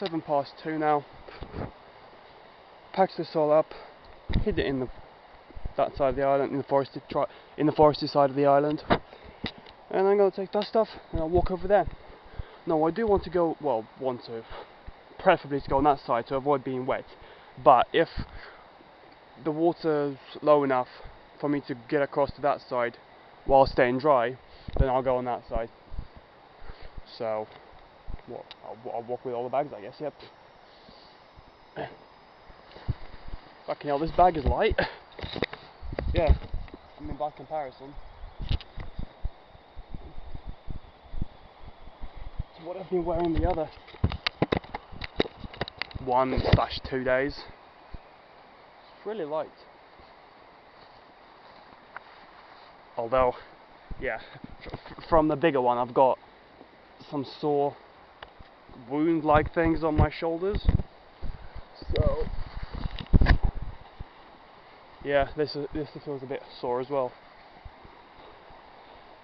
2:07 now. Packed this all up, hid it in that side of the island, in the foresty side of the island, and I'm gonna take that stuff and I'll walk over there. Now I do want to go, preferably to go on that side to avoid being wet, but if the water's low enough for me to get across to that side while staying dry, then I'll go on that side. So, I'll walk with all the bags, I guess. Yep. Fucking hell, this bag is light. Yeah, I mean by comparison to what I've been wearing the other 1/2 days. It's really light. Although, yeah, from the bigger one I've got some sore wound-like things on my shoulders. So, yeah, this feels a bit sore as well.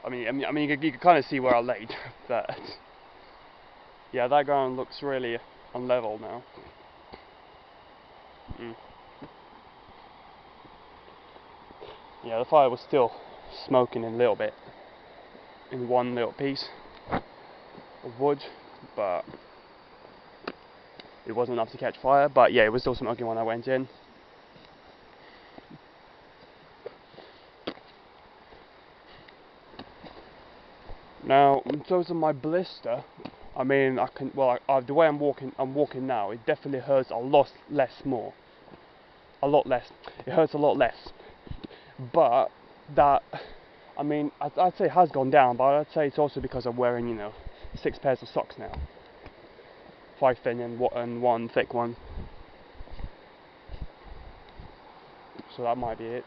I mean, you can kind of see where I laid, but yeah, that ground looks really unlevel now. Yeah, the fire was still smoking a little bit in one little piece of wood, but it wasn't enough to catch fire. But yeah, it was still smoking when I went in. Now, in terms of my blister, I mean, the way I'm walking now, it definitely hurts a lot less. It hurts a lot less. But that, I mean, I'd say it has gone down, but I'd say it's also because I'm wearing, 6 pairs of socks now. 5 thin and 1 thick one. So that might be it.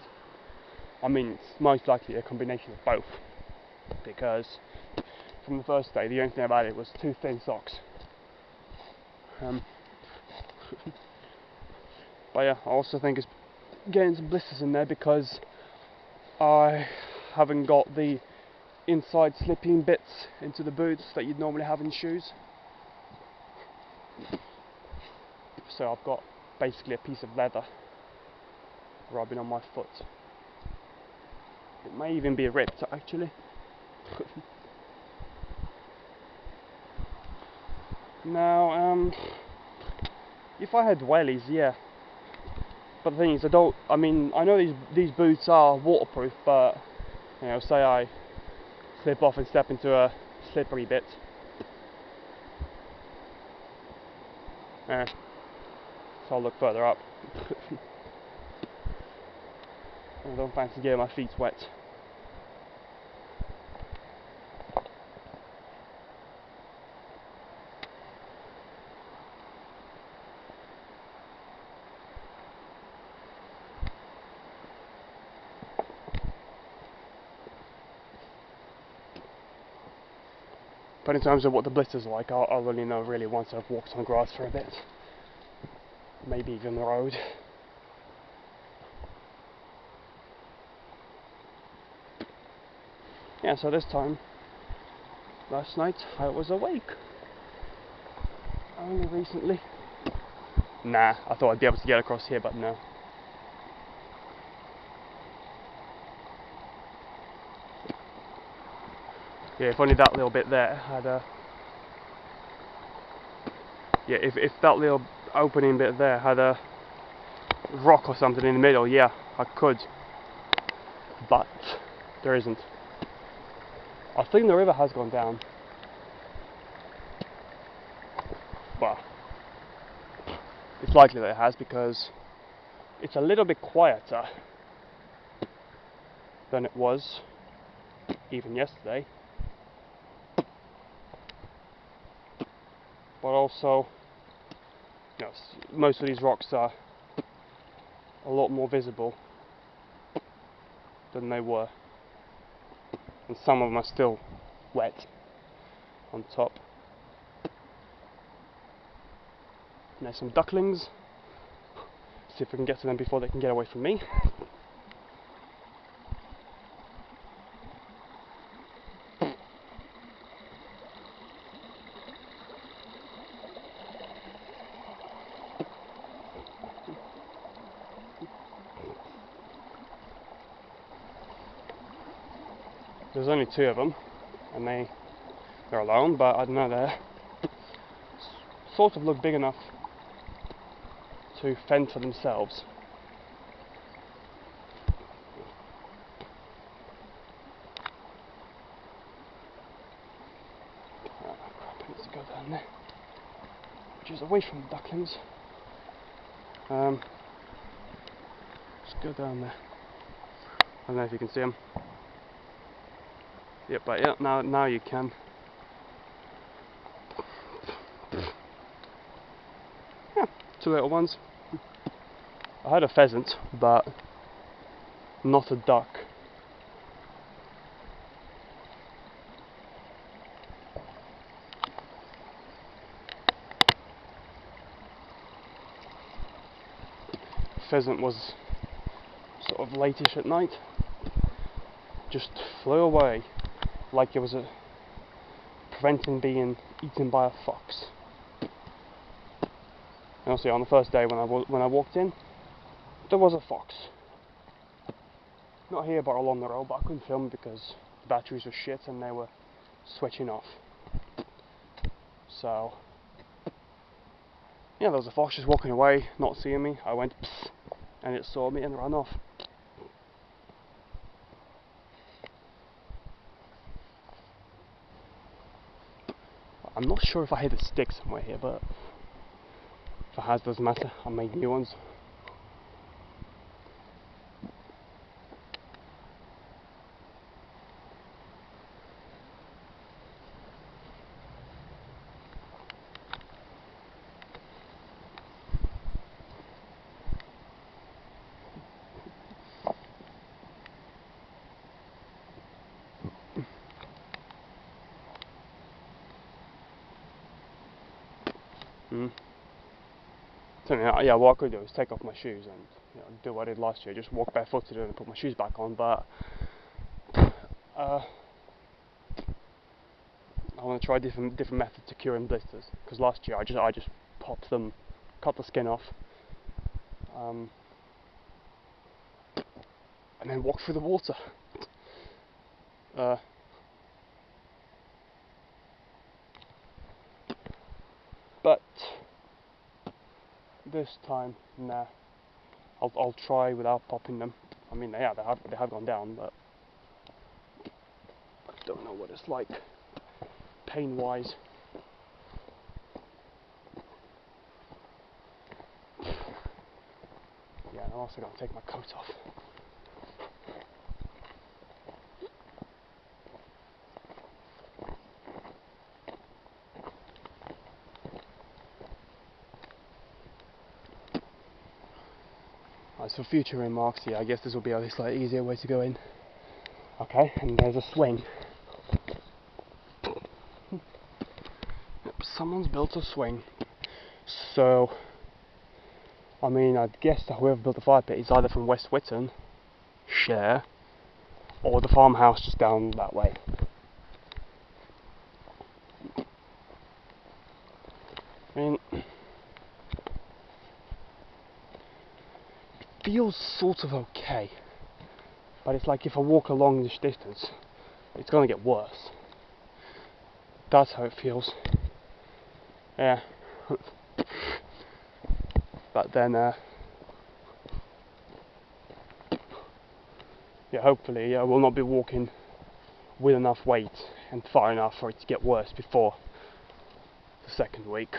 I mean, it's most likely a combination of both, because from the first day, the only thing about it was 2 thin socks. But yeah, I also think it's getting some blisters in there because I haven't got the inside slipping bits into the boots that you'd normally have in shoes. So I've got basically a piece of leather rubbing on my foot. It may even be ripped actually. Now, if I had wellies, yeah. But the thing is, I know these boots are waterproof, but say I slip off and step into a slippery bit. So I'll look further up. I don't fancy getting my feet wet. But in terms of what the blisters are like, I'll only know really once I've walked on grass for a bit. Maybe even the road. Yeah, so this time, last night, I was awake. Only recently. Nah, I thought I'd be able to get across here, but no. Yeah, if only that little bit there had a... Yeah, if that little opening bit there had a rock or something in the middle, yeah, I could. But there isn't. I think the river has gone down. Well, it's likely that it has because it's a little bit quieter than it was even yesterday. But also, most of these rocks are a lot more visible than they were, and some of them are still wet on top. And there's some ducklings. See if we can get to them before they can get away from me. There's only 2 of them, and they're alone, but I don't know, they're sort of look big enough to fend for themselves. Oh crap, I need to go down there, which is away from the ducklings. Let's go down there. I don't know if you can see them. Yep, but yeah, now you can. Yeah, 2 little ones. I had a pheasant, but not a duck. Pheasant was sort of latish at night. Just flew away like it was preventing being eaten by a fox. And also on the first day when I walked in, there was a fox. Not here but along the road, but I couldn't film because the batteries were shit and they were switching off. So yeah, there was a fox just walking away, not seeing me. I went psst, and it saw me and ran off. I'm not sure if I hit a stick somewhere here, but if it has, doesn't matter. I made new ones. So yeah, what I could do is take off my shoes and do what I did last year, just walk barefooted and put my shoes back on, but I want to try different methods to curing blisters, because last year I just popped them, cut the skin off, and then walked through the water. But this time, nah. I'll try without popping them. I mean, yeah, they have gone down, but I don't know what it's like pain-wise. Yeah, and I'm also gonna take my coat off. As for future remarks, yeah, I guess this will be a slightly easier way to go in. Okay, and there's a swing. Yep, someone's built a swing. So, I mean, I'd guess that whoever built the fire pit is either from West Whitton, Share, or the farmhouse just down that way. I mean, feels sort of okay, but it's like if I walk a long distance, it's gonna get worse. That's how it feels. Yeah. But then, yeah, hopefully I will not be walking with enough weight and far enough for it to get worse before the 2nd week.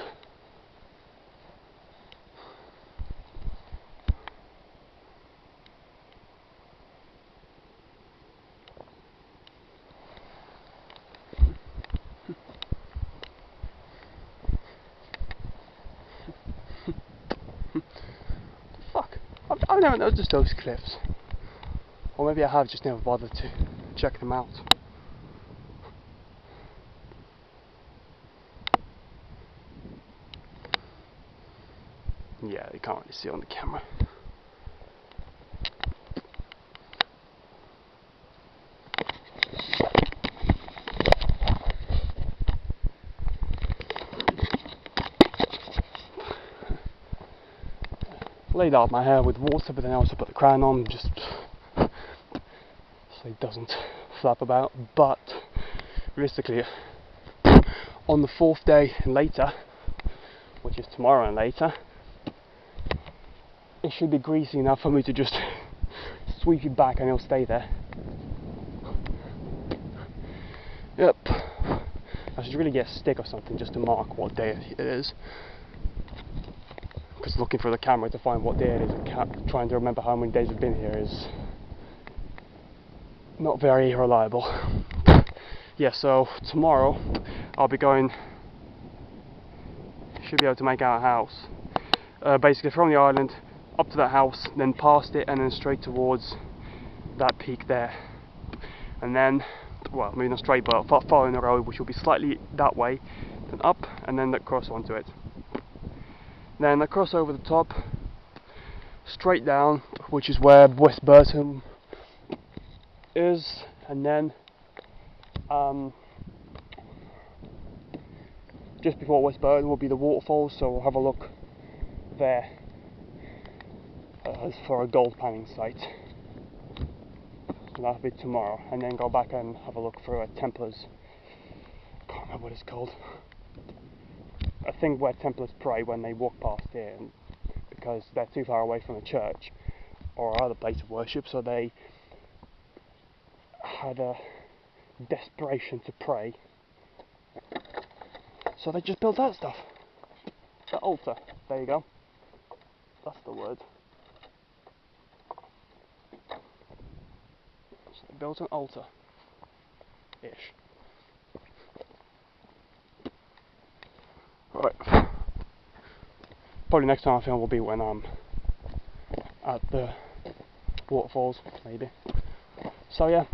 Fuck, I've never noticed those cliffs. Or maybe I have just never bothered to check them out. Yeah, you can't really see on the camera. Laid out my hair with water, but then I also put the crown on just so it doesn't flap about, but realistically, on the 4th day and later, which is tomorrow and later, it should be greasy enough for me to just sweep it back and it'll stay there. Yep. I should really get a stick or something just to mark what day it is. Because looking for the camera to find what day it is and trying to remember how many days we've been here is not very reliable. Yeah, so tomorrow I'll be going, should be able to make out a house. Basically from the island up to that house, then past it and then straight towards that peak there. And then, well, maybe not straight but following the road, which will be slightly that way, then up and then across onto it. Then across over the top, straight down, which is where West Burton is, and then just before West Burton will be the waterfalls, so we'll have a look there for a gold panning site. So that'll be tomorrow, and then go back and have a look for a Templars. Can't remember what it's called. I think where Templars pray when they walk past here, because they're too far away from the church or other place of worship, so they had a desperation to pray, so they just built that stuff. The altar. There you go. That's the word. So they built an altar. Ish. Right. Probably next time I film will be when I'm at the waterfalls, maybe. So yeah.